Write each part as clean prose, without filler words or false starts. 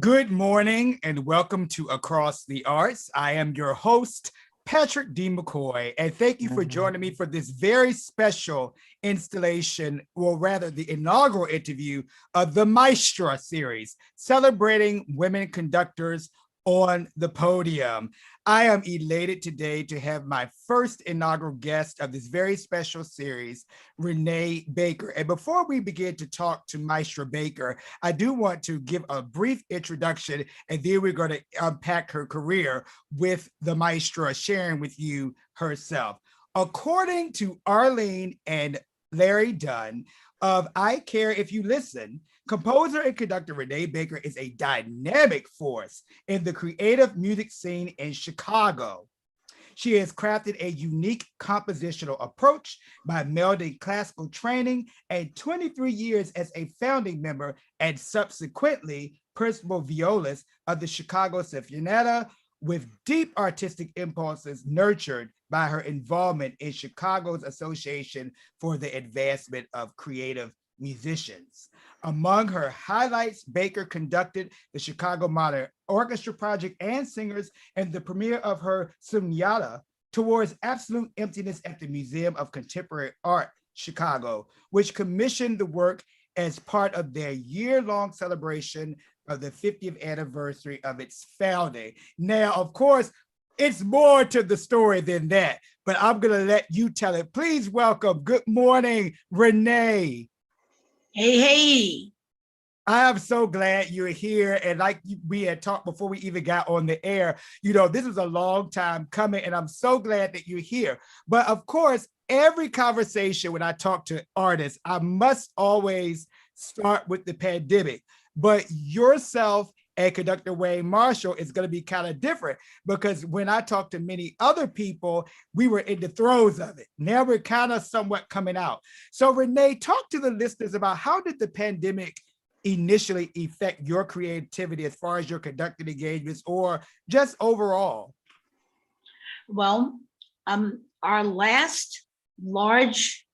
Good morning and welcome to Across the Arts. I am your host, Patrick D. McCoy, and thank you for joining me for this very special installation, or rather the inaugural interview of the MAESTRA series, celebrating women conductors on the podium. I am elated today to have my first inaugural guest of this very special series, Rénee Baker. And before we begin to talk to Maestra Baker, I do want to give a brief introduction, and then we're going to unpack her career with the Maestra sharing with you herself. According to Arlene and Larry Dunn of I Care If You Listen, composer and conductor Rénee Baker is a dynamic force in the creative music scene in Chicago. She has crafted a unique compositional approach by melding classical training and 23 years as a founding member and subsequently principal violist of the Chicago Sinfonietta, with deep artistic impulses nurtured by her involvement in Chicago's Association for the Advancement of Creative Musicians. Among her highlights, Baker conducted the Chicago Modern Orchestra Project and Singers and the premiere of her Sinfonietta Towards Absolute Emptiness at the Museum of Contemporary Art, Chicago, which commissioned the work as part of their year-long celebration of the 50th anniversary of its founding. Now, of course, it's more to the story than that, but I'm going to let you tell it. Please welcome, good morning, Rénee. Hey. I am so glad you're here. And like we had talked before we even got on the air, this is a long time coming, and I'm so glad that you're here. But of course, every conversation when I talk to artists, I must always start with the pandemic. But yourself and conductor Wayne Marshall is going to be kind of different, because when I talk to many other people, we were in the throes of it. Now we're kind of somewhat coming out. So Rénee, talk to the listeners about how did the pandemic initially affect your creativity as far as your conducting engagements or just overall? Well, our last large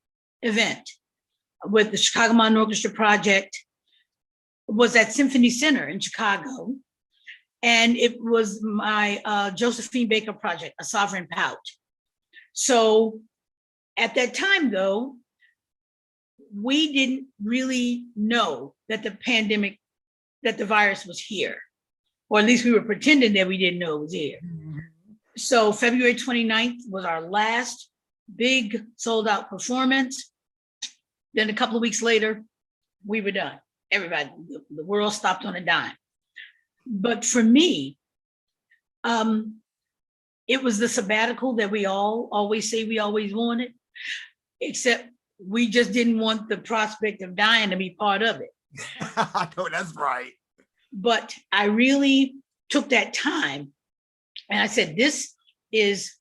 event with the Chicago Modern Orchestra Project was at Symphony Center in Chicago. And it was my Josephine Baker project, A Sovereign Pout. So at that time, though, we didn't really know that the virus was here, or at least we were pretending that we didn't know it was here. Mm-hmm. So February 29th was our last big sold out performance. Then a couple of weeks later, we were done. Everybody, the world stopped on a dime. But for me, it was the sabbatical that we all always say we always wanted, except we just didn't want the prospect of dying to be part of it. I know that's right. But I really took that time and I said, this is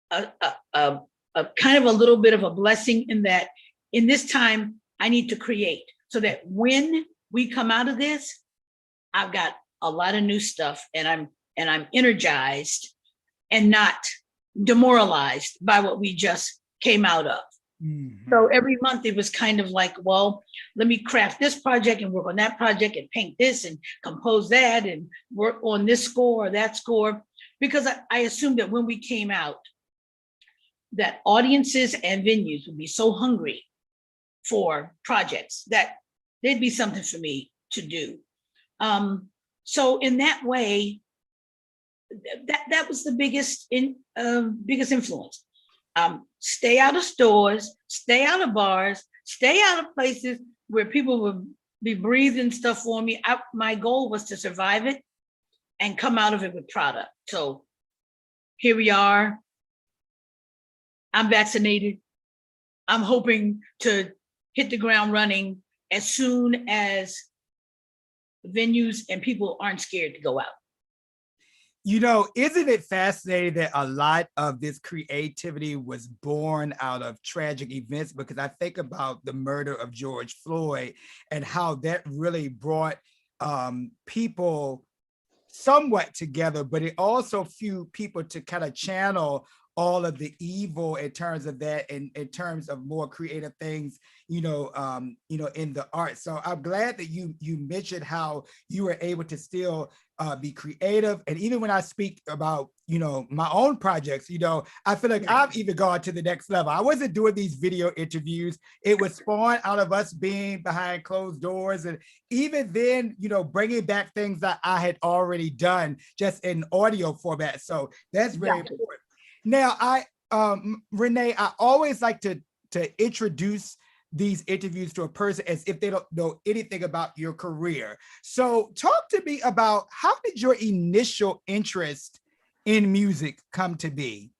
a kind of a little bit of a blessing, in that in this time, I need to create so that when we come out of this, I've got a lot of new stuff, and I'm energized and not demoralized by what we just came out of. Mm-hmm. So every month it was kind of like, well, let me craft this project and work on that project and paint this and compose that and work on this score or that score. Because I assumed that when we came out, that audiences and venues would be so hungry for projects that there'd be something for me to do. So in that way, that was the biggest influence. Stay out of stores, stay out of bars, stay out of places where people would be breathing stuff for me. My goal was to survive it and come out of it with product. So here we are. I'm vaccinated. I'm hoping to hit the ground running as soon as venues and people aren't scared to go out. Isn't it fascinating that a lot of this creativity was born out of tragic events? Because I think about the murder of George Floyd and how that really brought people somewhat together, but it also few people to kind of channel all of the evil in terms of that, and in terms of more creative things, in the arts. So I'm glad that you mentioned how you were able to still be creative. And even when I speak about, my own projects, I feel like I've even gone to the next level. I wasn't doing these video interviews. It was spawned out of us being behind closed doors. And even then, bringing back things that I had already done just in audio format. So that's very important. Now, Rénee, I always like to introduce these interviews to a person as if they don't know anything about your career. So talk to me about, how did your initial interest in music come to be?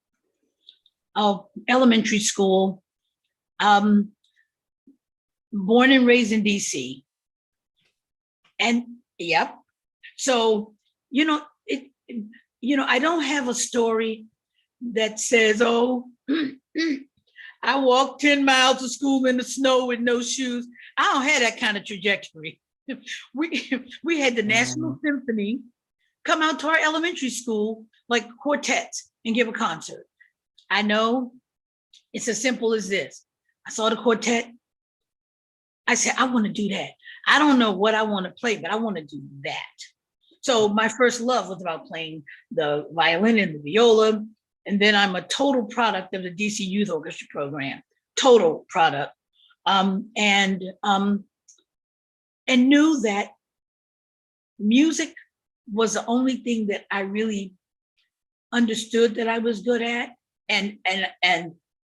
Oh, elementary school. Born and raised in DC. And yep. So, I don't have a story that says, oh, I walked 10 miles to school in the snow with no shoes. I don't have that kind of trajectory. We had the National Symphony come out to our elementary school, like quartets, and give a concert. I know it's as simple as this. I saw the quartet. I said, I want to do that. I don't know what I want to play, but I want to do that. So my first love was about playing the violin and the viola. And then I'm a total product of the DC Youth Orchestra program, total product. And knew that music was the only thing that I really understood that I was good at. And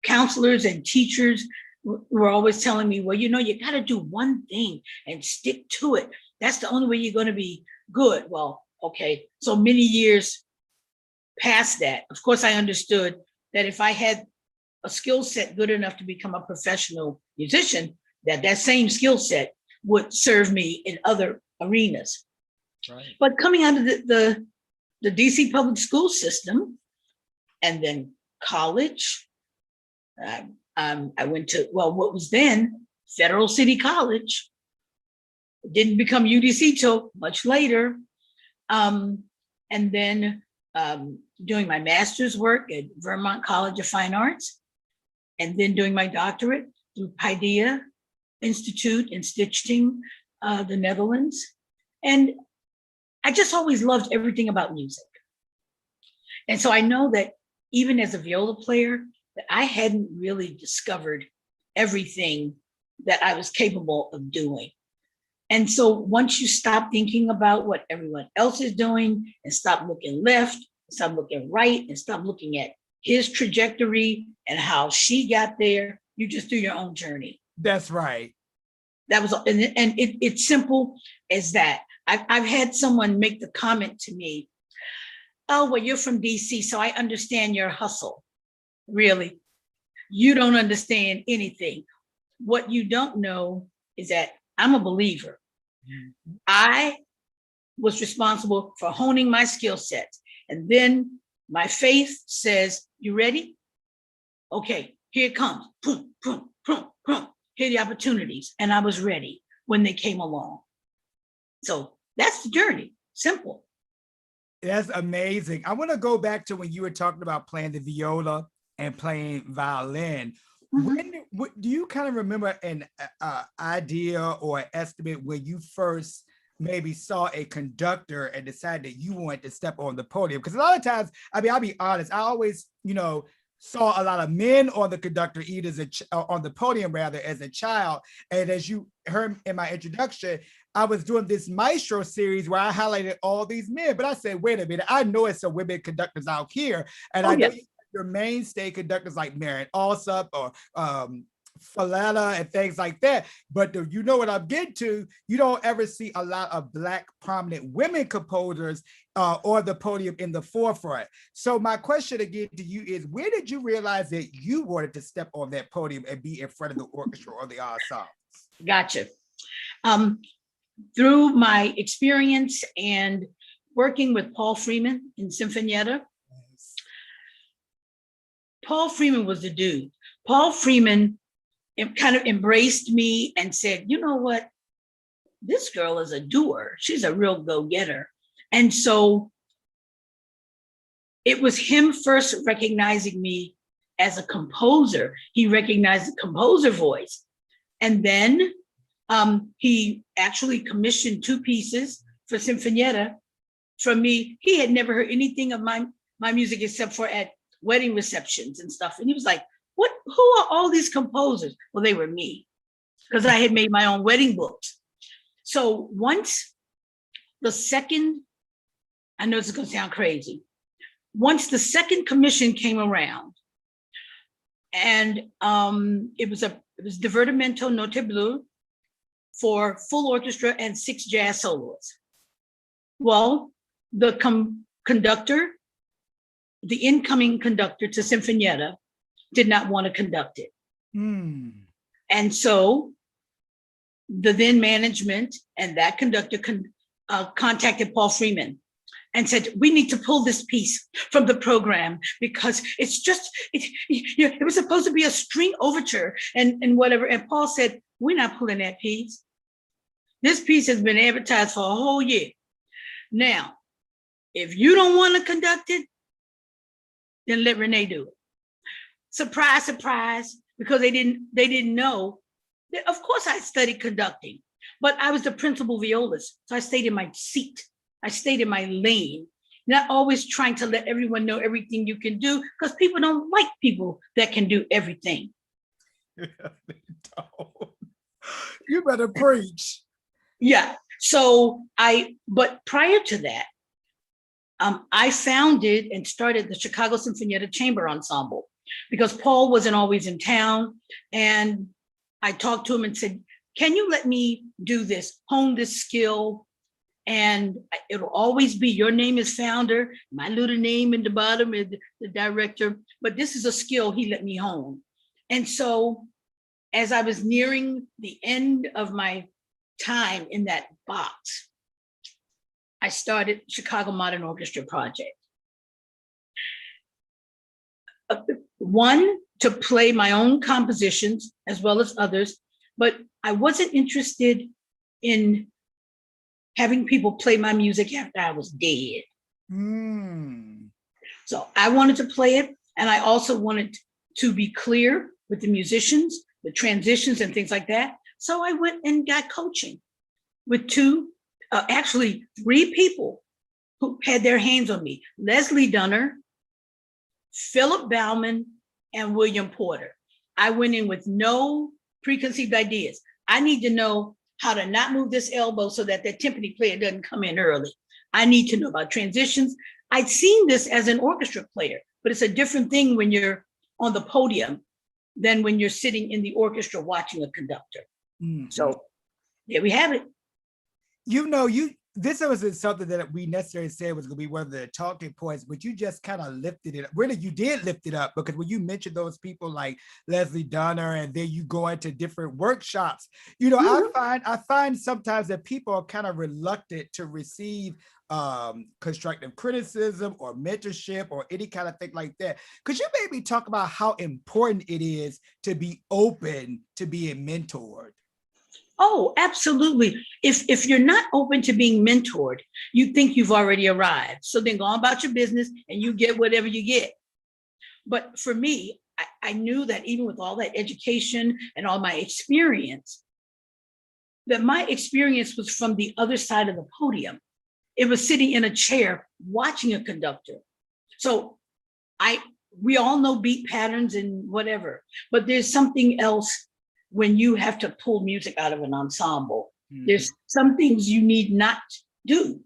counselors and teachers were always telling me, well, you got to do one thing and stick to it. That's the only way you're going to be good. Well, okay. So many years past that, of course, I understood that if I had a skill set good enough to become a professional musician, that same skill set would serve me in other arenas. Right. But coming out of the DC public school system, and then college, I went to, what was then Federal City College. It didn't become UDC till much later. And then doing my master's work at Vermont College of Fine Arts, and then doing my doctorate through Paideia Institute in Stichting, the Netherlands. And I just always loved everything about music. And so I know that even as a viola player, that I hadn't really discovered everything that I was capable of doing. And so once you stop thinking about what everyone else is doing, and stop looking left, stop looking right, and stop looking at his trajectory and how she got there, you just do your own journey. That's right. That was, and it's simple as that. I've had someone make the comment to me, oh, well, you're from DC, so I understand your hustle. Really, you don't understand anything. What you don't know is that I'm a believer. Mm-hmm. I was responsible for honing my skill sets. And then my faith says, you ready? Okay, here it comes. Boom, boom, boom, boom. Here are the opportunities. And I was ready when they came along. So that's the journey. Simple. That's amazing. I want to go back to when you were talking about playing the viola and playing violin. Mm-hmm. Do you kind of remember an idea or estimate when you first maybe saw a conductor and decided that you wanted to step on the podium? Because a lot of times, I'll be honest, I always, saw a lot of men on the conductor, either on the podium rather, as a child. And as you heard in my introduction, I was doing this Maestro series where I highlighted all these men, but I said, wait a minute, I know it's some women conductors out here. And I know your mainstay conductors like Marian Alsop or Faletta and things like that. But you know what I'm getting to, you don't ever see a lot of Black prominent women composers or the podium in the forefront. So my question again to you is, where did you realize that you wanted to step on that podium and be in front of the orchestra or the ensemble? Gotcha. Through my experience and working with Paul Freeman in Sinfonietta, Paul Freeman was the dude. Paul Freeman kind of embraced me and said, you know what? This girl is a doer. She's a real go-getter. And so it was him first recognizing me as a composer. He recognized the composer voice. And then he actually commissioned 2 pieces for Sinfonietta from me. He had never heard anything of my music except for at wedding receptions and stuff. And he was like, who are all these composers? Well, they were me, because I had made my own wedding books. So once the second, I know this is going to sound crazy, once the second commission came around, and it was Divertimento Notte Blu for full orchestra and 6 jazz solos. Well, the conductor, the incoming conductor to Sinfonietta, did not want to conduct it. And so the then management and that conductor contacted Paul Freeman and said, we need to pull this piece from the program because it was supposed to be a string overture and whatever. And Paul said, we're not pulling that piece. This piece has been advertised for a whole year. Now, if you don't want to conduct it, then let Rénee do it. Surprise, surprise, because they didn't know. Of course I studied conducting, but I was the principal violist. So I stayed in my seat. I stayed in my lane, not always trying to let everyone know everything you can do, because people don't like people that can do everything. You better preach. Yeah. But prior to that, I founded and started the Chicago Sinfonietta Chamber Ensemble because Paul wasn't always in town. And I talked to him and said, can you let me do this, hone this skill? And it'll always be your name as founder, my little name in the bottom is the director, but this is a skill he let me hone. And so as I was nearing the end of my time in that box, I started Chicago Modern Orchestra Project. One, to play my own compositions as well as others, but I wasn't interested in having people play my music after I was dead. So I wanted to play it, and I also wanted to be clear with the musicians, the transitions and things like that. So I went and got coaching with 3 people who had their hands on me: Leslie Dunner, Philip Bauman, and William Porter. I went in with no preconceived ideas. I need to know how to not move this elbow so that the timpani player doesn't come in early. I need to know about transitions. I'd seen this as an orchestra player, but it's a different thing when you're on the podium than when you're sitting in the orchestra watching a conductor. So there we have it. This wasn't something that we necessarily said was going to be one of the talking points, but you just kind of lifted it up. Really, you did lift it up, because when you mentioned those people like Leslie Dunner, and then you go into different workshops, I find sometimes that people are kind of reluctant to receive constructive criticism or mentorship or any kind of thing like that. Could you maybe talk about how important it is to be open to being mentored? Oh, absolutely. If you're not open to being mentored, you think you've already arrived. So then go on about your business and you get whatever you get. But for me, I knew that even with all that education and all my experience, that my experience was from the other side of the podium. It was sitting in a chair watching a conductor. So we all know beat patterns and whatever, but there's something else when you have to pull music out of an ensemble. There's some things you need not do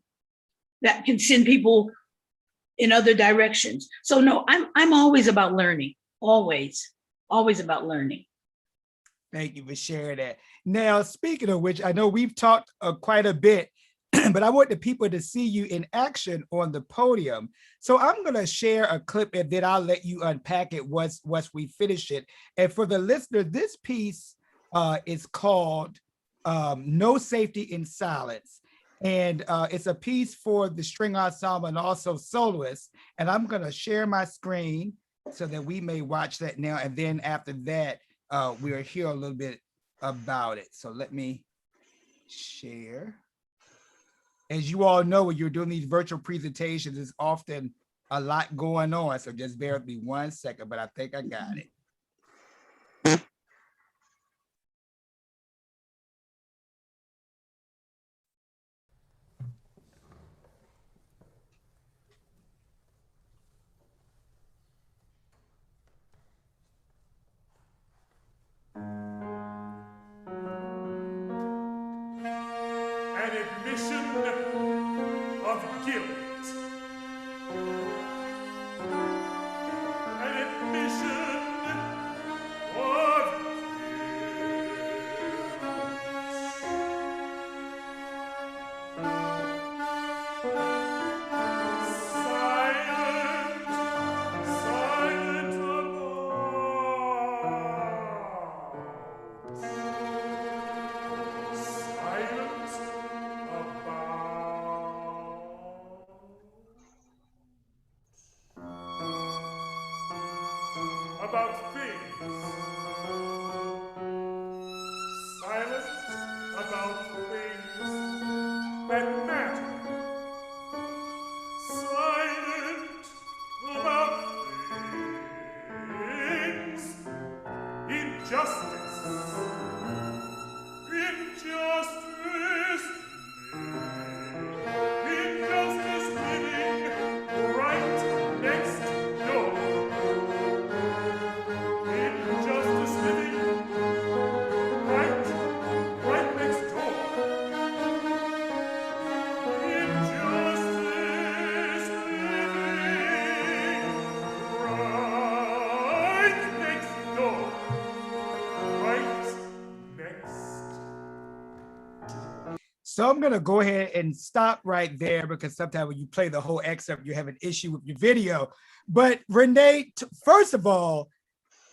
that can send people in other directions. So no, I'm always about learning, always about learning. Thank you for sharing that. Now, speaking of which, I know we've talked quite a bit, but I want the people to see you in action on the podium. So I'm going to share a clip and then I'll let you unpack it once we finish it. And for the listener, this piece is called No Safety in Silence. And it's a piece for the string ensemble and also soloists. And I'm going to share my screen so that we may watch that now. And then after that, we'll hear a little bit about it. So let me share. As you all know, when you're doing these virtual presentations, it's often a lot going on, so just bear with me 1 second, but I think I got it. An admission of guilt. An admission of silent, silent about things. Silent about things that matter. Silent about things. Injustice. Injustice. Injustice living right next door. Injustice living right next door. Injustice living right next door. Right next. So I'm gonna go ahead and stop right there because sometimes when you play the whole excerpt, you have an issue with your video. But Rénee, first of all,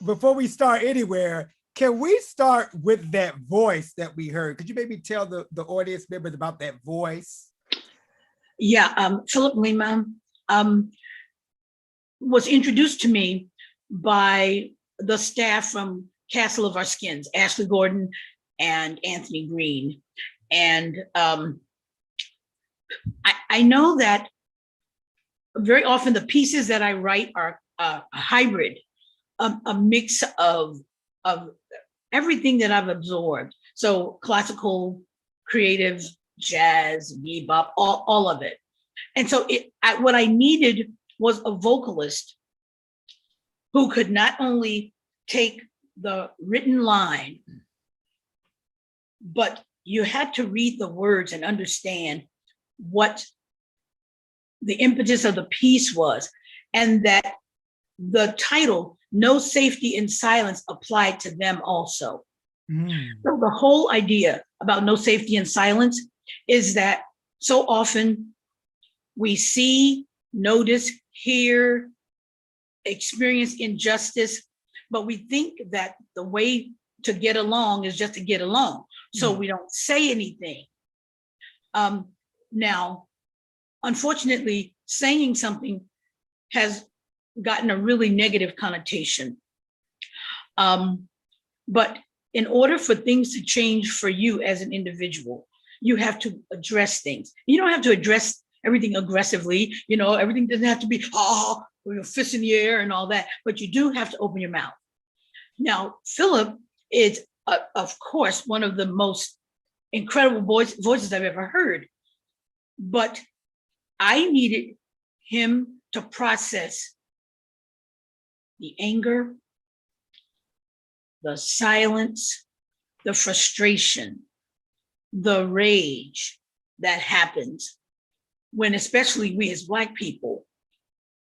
before we start anywhere, can we start with that voice that we heard? Could you maybe tell the audience members about that voice? Yeah, Philip Lima was introduced to me by the staff from Castle of Our Skins, Ashley Gordon and Anthony Green. And I know that very often the pieces that I write are a hybrid, a mix of everything that I've absorbed. So classical, creative, jazz, bebop, all of it. And so what I needed was a vocalist who could not only take the written line, but you had to read the words and understand what the impetus of the piece was, and that the title, No Safety in Silence, applied to them also. So the whole idea about no safety in silence is that so often we see, notice, hear, experience injustice, but we think that the way to get along is just to get along. So we don't say anything. Now, unfortunately, saying something has gotten a really negative connotation. But in order for things to change for you as an individual, you have to address things. You don't have to address everything aggressively. You know, everything doesn't have to be, with your fists in the air and all that, but you do have to open your mouth. Now, Philip is, of course, one of the most incredible voices I've ever heard, but I needed him to process the anger, the silence, the frustration, the rage that happens when especially we as Black people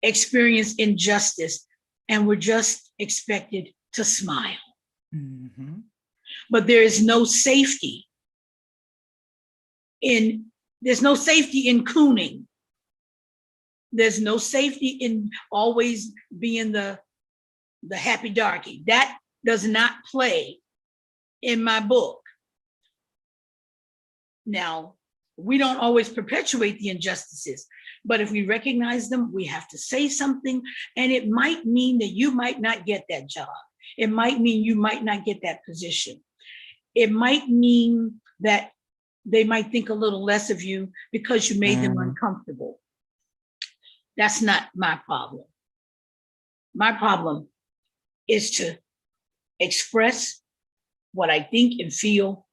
experience injustice and we're just expected to smile. But there is no safety in, there's no safety in cooning. There's no safety in always being the happy darky. That does not play in my book. Now, we don't always perpetuate the injustices, but if we recognize them, we have to say something, and it might mean that you might not get that job. It might mean you might not get that position. It might mean that they might think a little less of you because you made them uncomfortable. That's not my problem. My problem is to express what I think and feel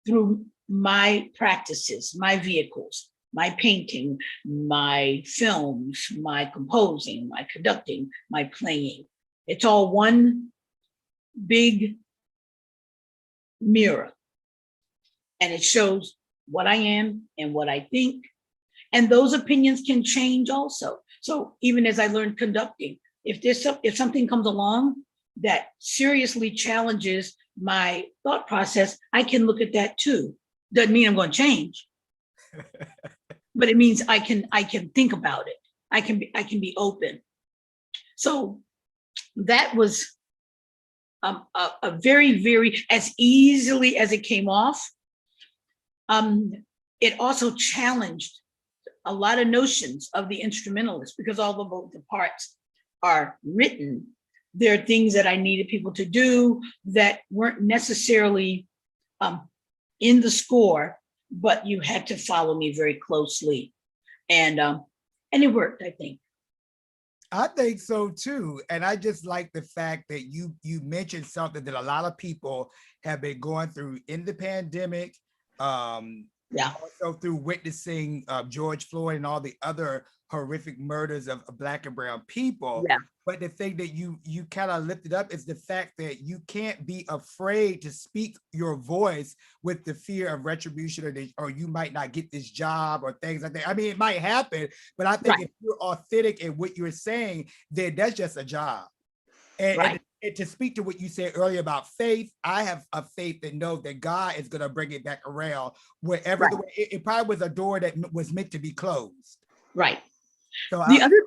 through my practices, my vehicles, my painting, my films, my composing, my conducting, my playing. It's all one big mirror. And it shows what I am and what I think. And those opinions can change also. So even as I learned conducting, if something comes along that seriously challenges my thought process, I can look at that too. Doesn't mean I'm going to change, but it means I can think about it. I can be open. So that was a very, very, as easily as it came off. It also challenged a lot of notions of the instrumentalist, because although the parts are written, there are things that I needed people to do that weren't necessarily in the score, but you had to follow me very closely. And it worked, I think. I think so too. And I just like the fact that you mentioned something that a lot of people have been going through in the pandemic. Yeah. Also through witnessing George Floyd and all the other horrific murders of Black and brown people. Yeah. But the thing that you kind of lifted up is the fact that you can't be afraid to speak your voice with the fear of retribution, or you might not get this job or things like that. I mean, it might happen, but I think if you're authentic in what you're saying, then that's just a job. And to speak to what you said earlier about faith, I have a faith that knows that God is going to bring it back around wherever the way. It probably was a door that was meant to be closed. Right. So the other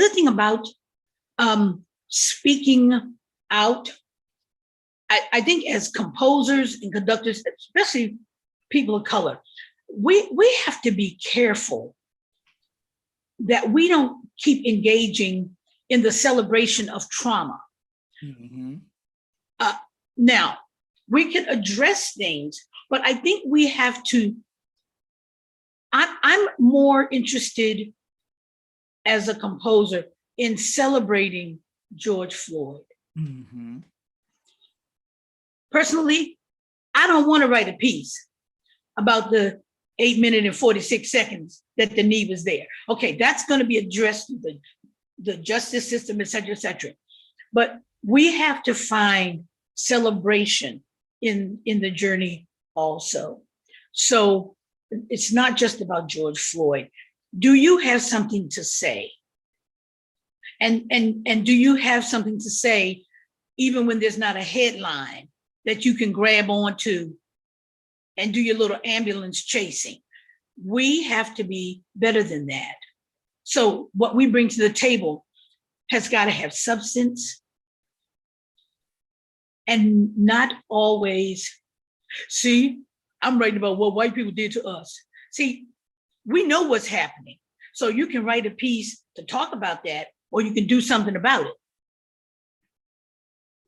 thing about speaking out, I think as composers and conductors, especially people of color, we have to be careful that we don't keep engaging in the celebration of trauma. Mm-hmm. Now, we can address things, but I think we have to, I'm more interested as a composer in celebrating George Floyd. Mm-hmm. Personally, I don't want to write a piece about the 8 minutes and 46 seconds that the knee was there. Okay, that's going to be addressed through the justice system, et cetera, but we have to find celebration in the journey also. So it's not just about George Floyd. Do you have something to say? And do you have something to say even when there's not a headline that you can grab onto and do your little ambulance chasing? We have to be better than that. So what we bring to the table has got to have substance and not always, see, I'm writing about what white people did to us. See, we know what's happening. So you can write a piece to talk about that, or you can do something about it.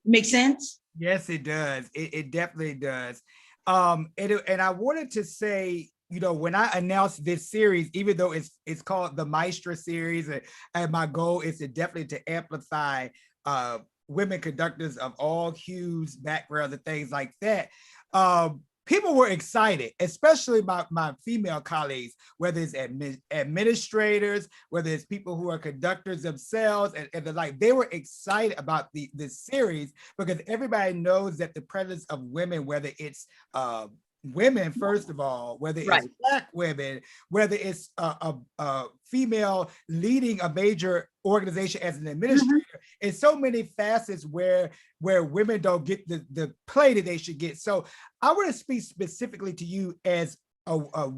Make sense? Yes, it does. It definitely does. And I wanted to say, you know, when I announced this series, even though it's called the MAESTRA series, and my goal is to definitely to amplify women conductors of all hues, backgrounds, and things like that. People were excited, especially my female colleagues, whether it's administrators, whether it's people who are conductors themselves, and the like. They were excited about this series because everybody knows that the presence of women, whether it's women, first of all, whether it's Black women, whether it's a female leading a major organization as an administrator, in so many facets where women don't get the play that they should get. So I want to speak specifically to you as a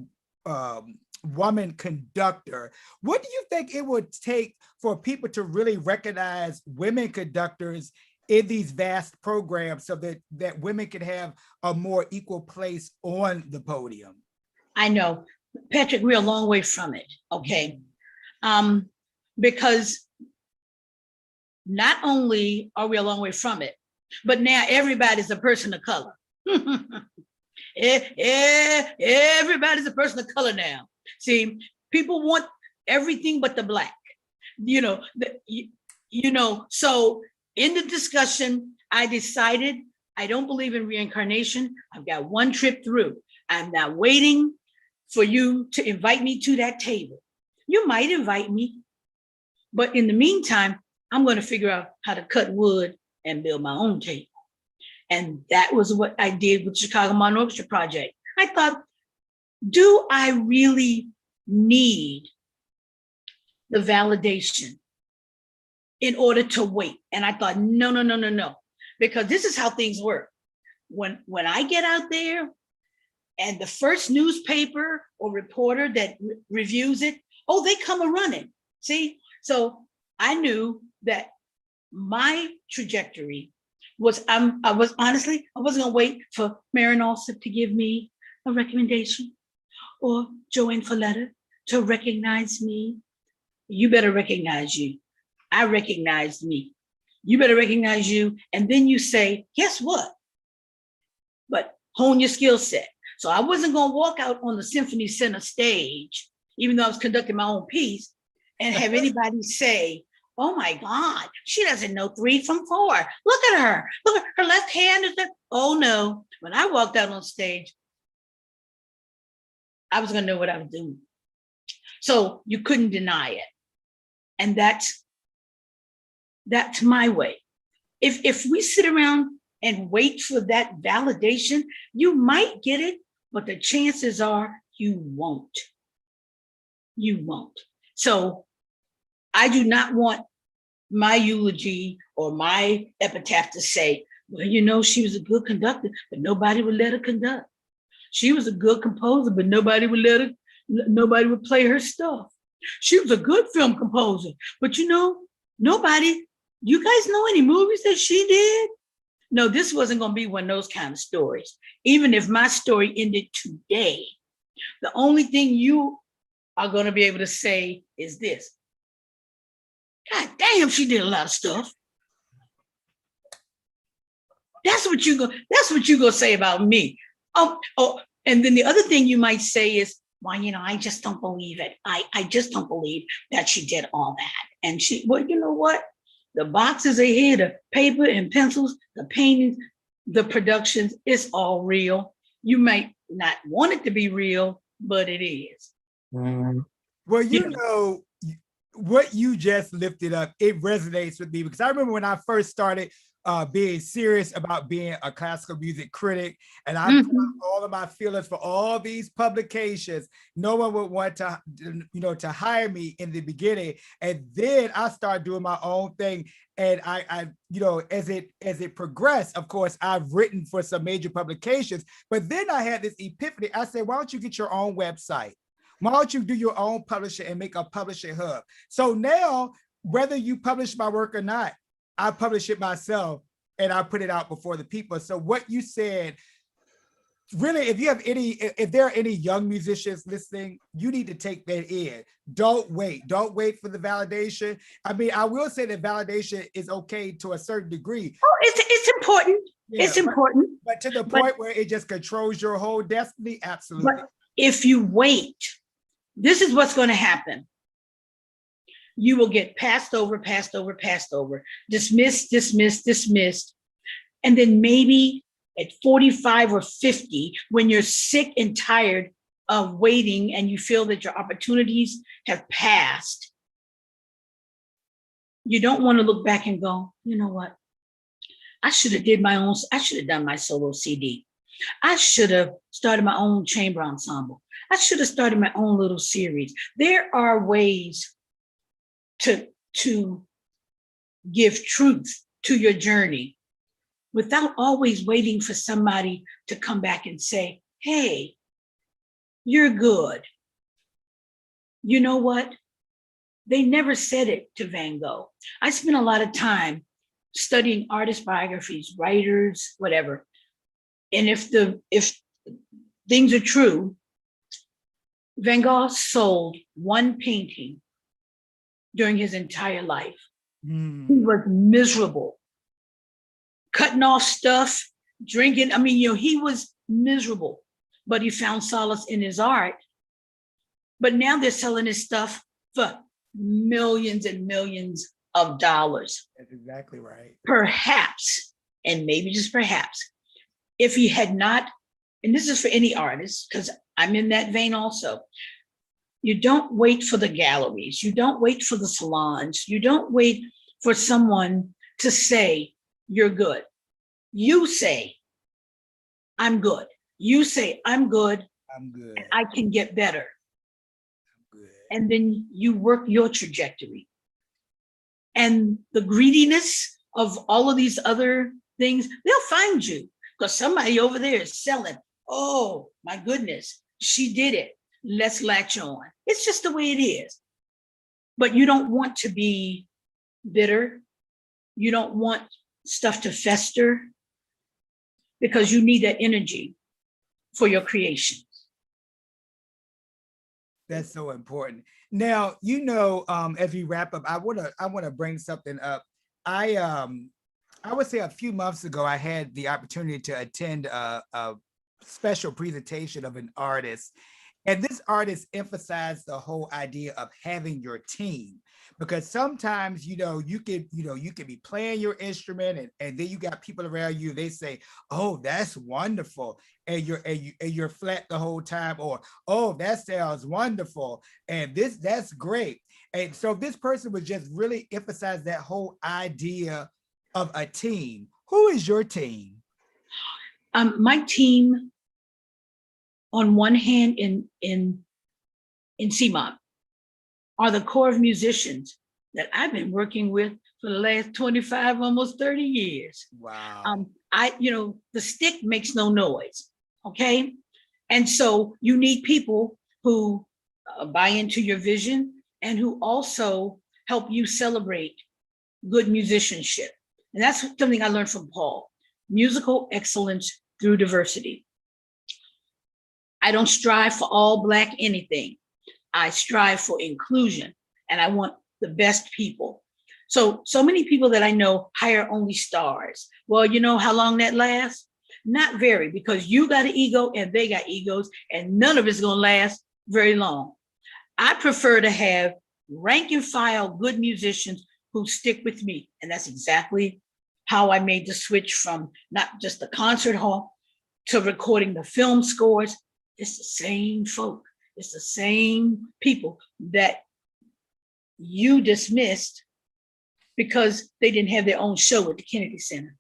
woman conductor. What do you think it would take for people to really recognize women conductors in these vast programs so that women can have a more equal place on the podium? I know, Patrick, we're a long way from it, okay? Because not only are we a long way from it, but now everybody's a person of color. Everybody's a person of color now. See, people want everything but the Black. So in the discussion, I decided I don't believe in reincarnation. I've got one trip through. I'm not waiting for you to invite me to that table. You might invite me, but in the meantime, I'm going to figure out how to cut wood and build my own table. And that was what I did with Chicago Mountain Orchestra Project. I thought, do I really need the validation in order to wait? And I thought, no, because this is how things work. When I get out there and the first newspaper or reporter that reviews it, oh, they come a running. See? So I knew that my trajectory was, I wasn't gonna wait for Marin Alsop to give me a recommendation or Joanne Folletta to recognize me. You better recognize you. I recognized me. You better recognize you. And then you say, guess what? But hone your skill set. So I wasn't gonna walk out on the Symphony Center stage, even though I was conducting my own piece, and have anybody say, oh my God, she doesn't know 3 from 4. Look at her. Look at her left hand. Oh no. When I walked out on stage, I was gonna know what I was doing. So you couldn't deny it. And that's my way. If we sit around and wait for that validation, you might get it, but the chances are you won't. You won't. So I do not want my eulogy or my epitaph to say, well, she was a good conductor, but nobody would let her conduct. She was a good composer, but nobody would play her stuff. She was a good film composer, but nobody, you guys know any movies that she did? No, this wasn't going to be one of those kind of stories. Even if my story ended today, the only thing you are going to be able to say is this. God damn, she did a lot of stuff. That's what you're gonna say about me. Oh, and then the other thing you might say is, well, I just don't believe it. I just don't believe that she did all that. And well, you know what? The boxes are here, the paper and pencils, the paintings, the productions, it's all real. You might not want it to be real, but it is. Well, what you just lifted up, it resonates with me because I remember when I first started being serious about being a classical music critic, and I put out all of my feelings for all these publications. No one would want to, to hire me in the beginning, and then I started doing my own thing. And I as it progressed, of course, I've written for some major publications, but then I had this epiphany. I said, why don't you get your own website? Why don't you do your own publishing and make a publishing hub? So now, whether you publish my work or not, I publish it myself and I put it out before the people. So what you said, really, if there are any young musicians listening, you need to take that in. Don't wait for the validation. I mean, I will say that validation is okay to a certain degree. Oh, it's important. Yeah, it's important. But to the point where it just controls your whole destiny, absolutely. But if you wait, this is what's going to happen. You will get passed over, dismissed. And then maybe at 45 or 50, when you're sick and tired of waiting and you feel that your opportunities have passed, you don't want to look back and go, you know what? I should have done my solo CD. I should have started my own chamber ensemble. I should have started my own little series. There are ways to give truth to your journey without always waiting for somebody to come back and say, hey, you're good. You know what? They never said it to Van Gogh. I spent a lot of time studying artist biographies, writers, whatever. And if things are true, Van Gogh sold one painting during his entire life. He was miserable, cutting off stuff, drinking. I mean, he was miserable, but he found solace in his art. But now they're selling his stuff for millions and millions of dollars. That's exactly right. Perhaps, and maybe just perhaps, if he had not, and this is for any artist, because I'm in that vein also, you don't wait for the galleries, you don't wait for the salons, you don't wait for someone to say you're good. You say, I'm good. You say, I'm good. I'm good. And I can get better. I'm good. And then you work your trajectory. And the greediness of all of these other things, they'll find you because somebody over there is selling. Oh my goodness, she did it. Let's latch on. It's just the way it is. But you don't want to be bitter. You don't want stuff to fester because you need that energy for your creation. That's so important. Now, as we wrap up, I wanna bring something up. I would say a few months ago, I had the opportunity to attend a special presentation of an artist. And this artist emphasized the whole idea of having your team, because sometimes, you can be playing your instrument and then you got people around you, they say, oh, that's wonderful. And you're flat the whole time, or, oh, that sounds wonderful. And that's great. And so this person would just really emphasize that whole idea of a team. Who is your team? My team, on one hand, in CMOP, are the core of musicians that I've been working with for the last 25, almost 30 years. Wow. The stick makes no noise, okay? And so you need people who buy into your vision and who also help you celebrate good musicianship. And that's something I learned from Paul, musical excellence through diversity. I don't strive for all Black anything. I strive for inclusion, and I want the best people. So many people that I know hire only stars. Well, you know how long that lasts? Not very, because you got an ego and they got egos, and none of it's gonna last very long. I prefer to have rank and file good musicians who stick with me. And that's exactly how I made the switch from not just the concert hall to recording the film scores. It's the same folk. It's the same people that you dismissed because they didn't have their own show at the Kennedy Center.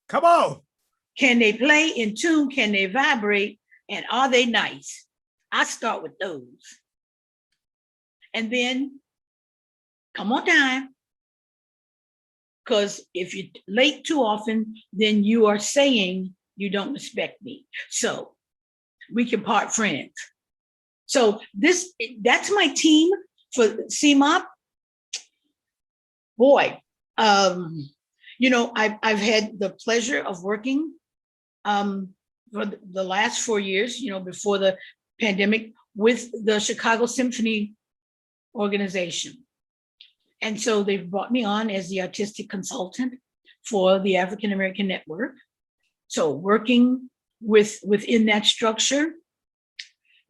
Come on. Can they play in tune? Can they vibrate? And are they nice? I start with those. And then come on time. Because if you're late too often, then you are saying you don't respect me. So we can part friends. So that's my team for CMOP. Boy, I've had the pleasure of working for the last 4 years, before the pandemic, with the Chicago Symphony Organization. And so they've brought me on as the artistic consultant for the African American Network. So working within that structure,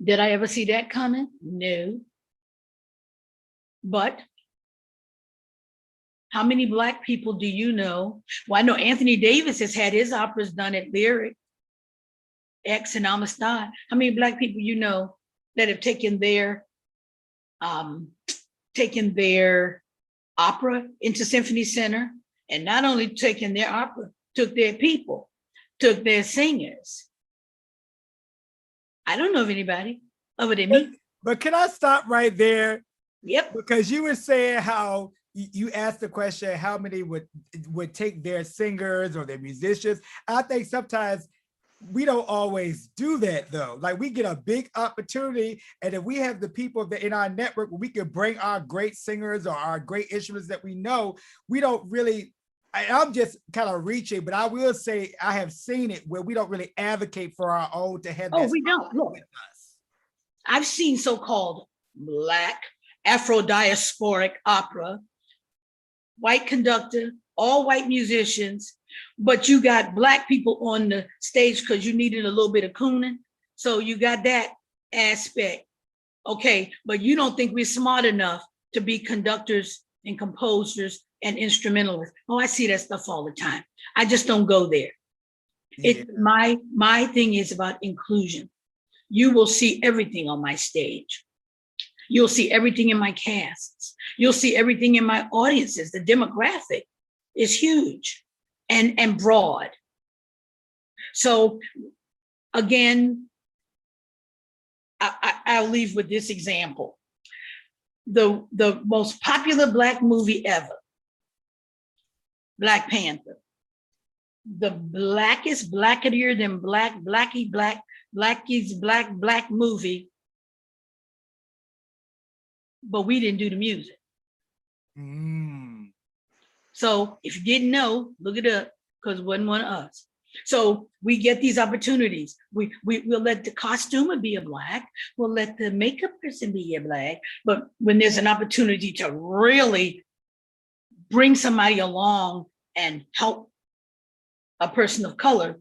did I ever see that coming? No. But how many Black people do you know? Well, I know Anthony Davis has had his operas done at Lyric, X and Amistad. How many Black people you know that have taken their opera into Symphony Center, and not only taken their opera, took their people, took their singers? I don't know of anybody other than me. But can I stop right there? Yep. Because you were saying how you asked the question, how many would take their singers or their musicians. I think sometimes we don't always do that though. Like, we get a big opportunity, and if we have the people that in our network, we can bring our great singers or our great instruments that we know, we don't really, I'm just kind of reaching, but I will say I have seen it where we don't really advocate for our own to have that. Oh, we don't. Look, with us. I've seen so-called Black Afro-diasporic opera, white conductor, all white musicians, but you got Black people on the stage because you needed a little bit of crooning. So you got that aspect Okay, but you don't think we're smart enough to be conductors and composers and instrumentalists. Oh, I see that stuff all the time. I just don't go there. Yeah. My thing is about inclusion. You will see everything on my stage. You'll see everything in my casts. You'll see everything in my audiences. The demographic is huge and broad. So again, I'll leave with this example. The most popular Black movie ever, Black Panther. The blackest, blacketier than black, blackies, black movie. But we didn't do the music. So if you didn't know, look it up, because it wasn't one of us. So we get these opportunities. We'll let the costumer be a Black. We'll let the makeup person be a Black. But when there's an opportunity to really bring somebody along and help a person of color,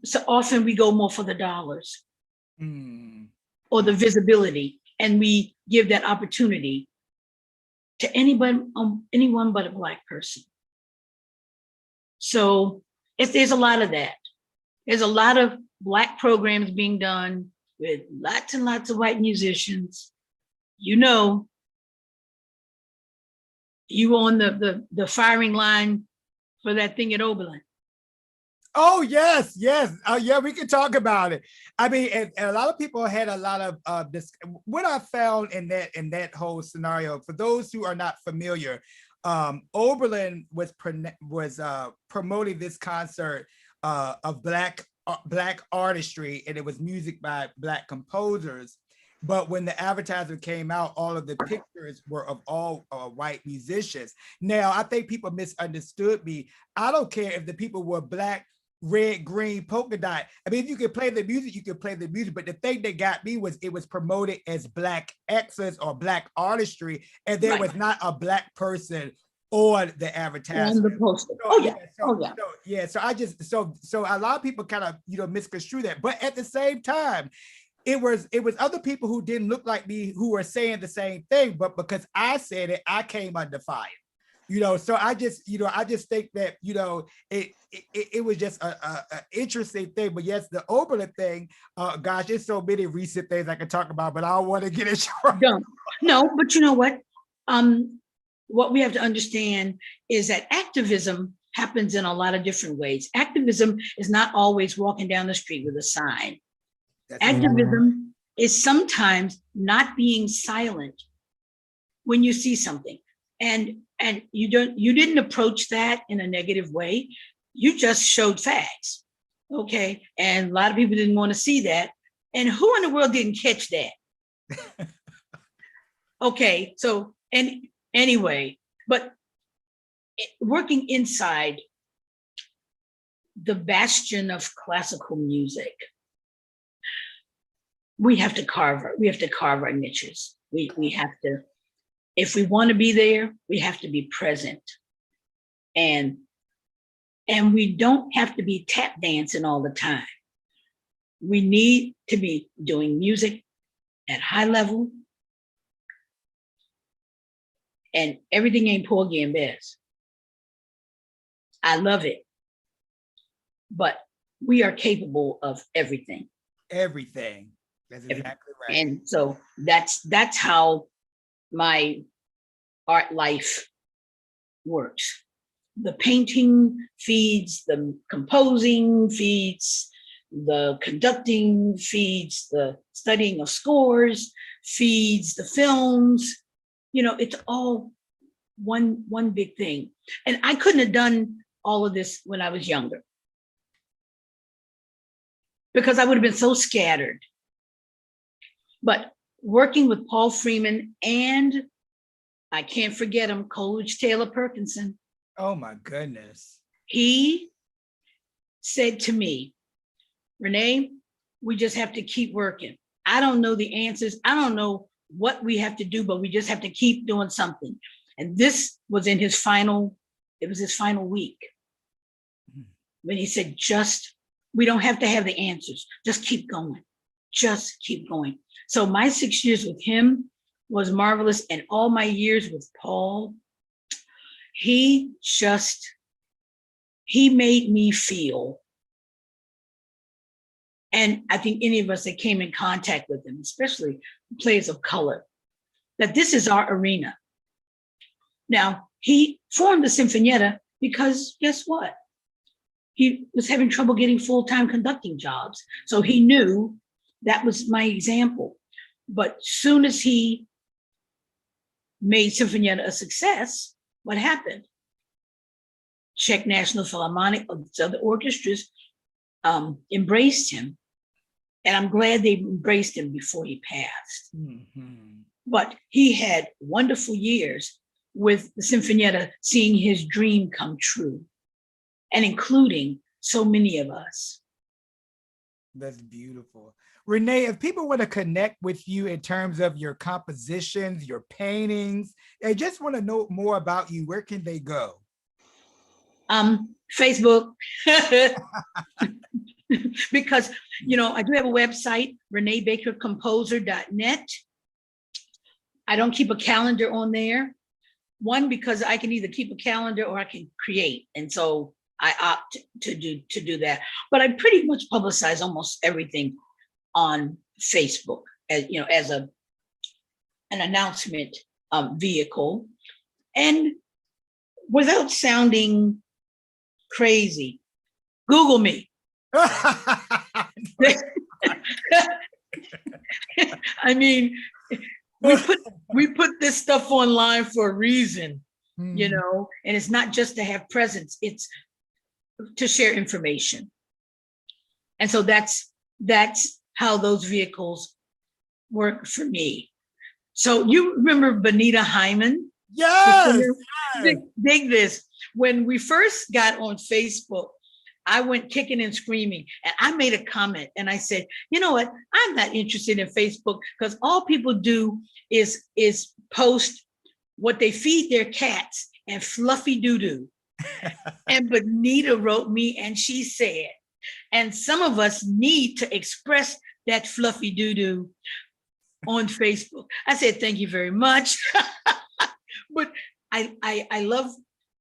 so often we go more for the dollars or the visibility, and we give that opportunity to anyone but a Black person. So there's a lot of that. There's a lot of Black programs being done with lots and lots of white musicians. You know, you on the firing line for that thing at Oberlin. Oh, yes. Yeah, we can talk about it. I mean, and a lot of people had a lot of this. What I found in that whole scenario, for those who are not familiar, Oberlin was promoting this concert of Black artistry, and it was music by Black composers. But when the advertisement came out, all of the pictures were of all white musicians. Now, I think people misunderstood me. I don't care if the people were Black, red, green, polka dot. I mean, if you could play the music, you could play the music. But the thing that got me was it was promoted as Black excellence or Black artistry, and there was not a Black person on the advertisement. On the poster. So a lot of people kind of misconstrue that. But at the same time, it was other people who didn't look like me who were saying the same thing, but because I said it, I came under fire. So I just think that it was just a interesting thing. But yes, the Oberlin thing, gosh, there's so many recent things I can talk about, but I don't want to get it short. No, but you know what? What we have to understand is that activism happens in a lot of different ways. Activism is not always walking down the street with a sign. Activism is sometimes not being silent when you see something, and you didn't approach that in a negative way. You just showed facts, okay? And a lot of people didn't want to see that. And who in the world didn't catch that? Okay, so anyway, but working inside the bastion of classical music, we have to carve our niches. We have to, if we want to be there, we have to be present. And we don't have to be tap dancing all the time. We need to be doing music at high level. And everything ain't Porgy and Bess. I love it. But we are capable of everything. Everything. That's exactly right. And so that's how my art life works. The painting feeds the composing, feeds the conducting, feeds the studying of scores, feeds the films. It's all one big thing. And I couldn't have done all of this when I was younger, because I would have been so scattered. But working with Paul Freeman, and I can't forget him, Coleridge Taylor Perkinson. Oh my goodness. He said to me, Renee, we just have to keep working. I don't know the answers. I don't know what we have to do, but we just have to keep doing something. And this was in his final week, when he said, we don't have to have the answers, just keep going. just keep going. So my 6 years with him was marvelous. And all my years with Paul, he made me feel, and I think any of us that came in contact with him, especially players of color, that this is our arena. Now, he formed the Sinfonietta because guess what? He was having trouble getting full-time conducting jobs. So he knew that was my example. But soon as he made Sinfonietta a success, what happened? Czech National Philharmonic, other orchestras embraced him. And I'm glad they embraced him before he passed. Mhm. But he had wonderful years with the Sinfonietta, seeing his dream come true, and including so many of us. That's beautiful. Renee, if people want to connect with you in terms of your compositions, your paintings, and just want to know more about you, where can they go? Facebook, because, I do have a website, RénéeBakerComposer.net. I don't keep a calendar on there. One, because I can either keep a calendar or I can create. And so I opt to do that. But I pretty much publicize almost everything on Facebook as an announcement vehicle. And without sounding crazy, Google me. I mean, we put this stuff online for a reason, and it's not just to have presence, it's to share information. And so that's how those vehicles work for me. So you remember Benita Hyman? Yes. Dig this. When we first got on Facebook, I went kicking and screaming, and I made a comment, and I said, you know what? I'm not interested in Facebook because all people do is post what they feed their cats and fluffy doo-doo. And Benita wrote me, and she said, and some of us need to express that fluffy doo-doo on Facebook. I said, thank you very much. But I love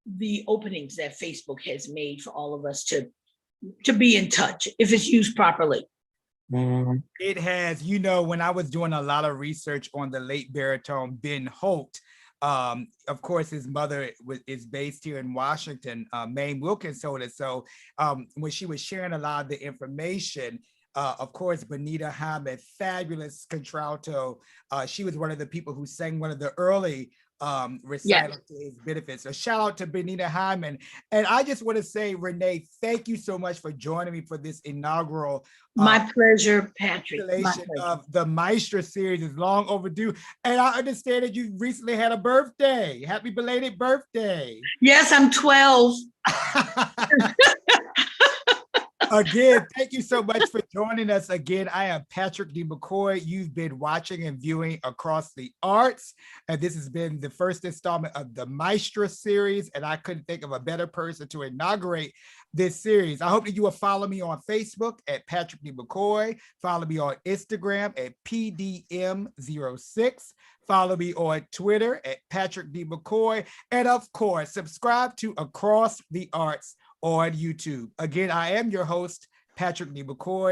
the openings that Facebook has made for all of us to be in touch if it's used properly. It has, when I was doing a lot of research on the late baritone Ben Holt, of course, his mother is based here in Washington, Mame Wilkins told us. So when she was sharing a lot of the information, of course, Benita Hyman, fabulous contralto. She was one of the people who sang one of the early recital to his benefits. So shout out to Benita Hyman. And I just want to say, Renee, thank you so much for joining me for this inaugural my pleasure, Patrick. Of the MAESTRA series is long overdue. And I understand that you recently had a birthday. Happy belated birthday. Yes, I'm 12. Again, thank you so much for joining us. Again, I am Patrick D. McCoy. You've been watching and viewing Across the Arts, and this has been the first installment of the MAESTRA series, and I couldn't think of a better person to inaugurate this series. I hope that you will follow me on Facebook at Patrick D. McCoy, follow me on Instagram at PDM06, follow me on Twitter at Patrick D. McCoy, and of course, subscribe to Across the Arts on YouTube. Again, I am your host, Patrick D. McCoy.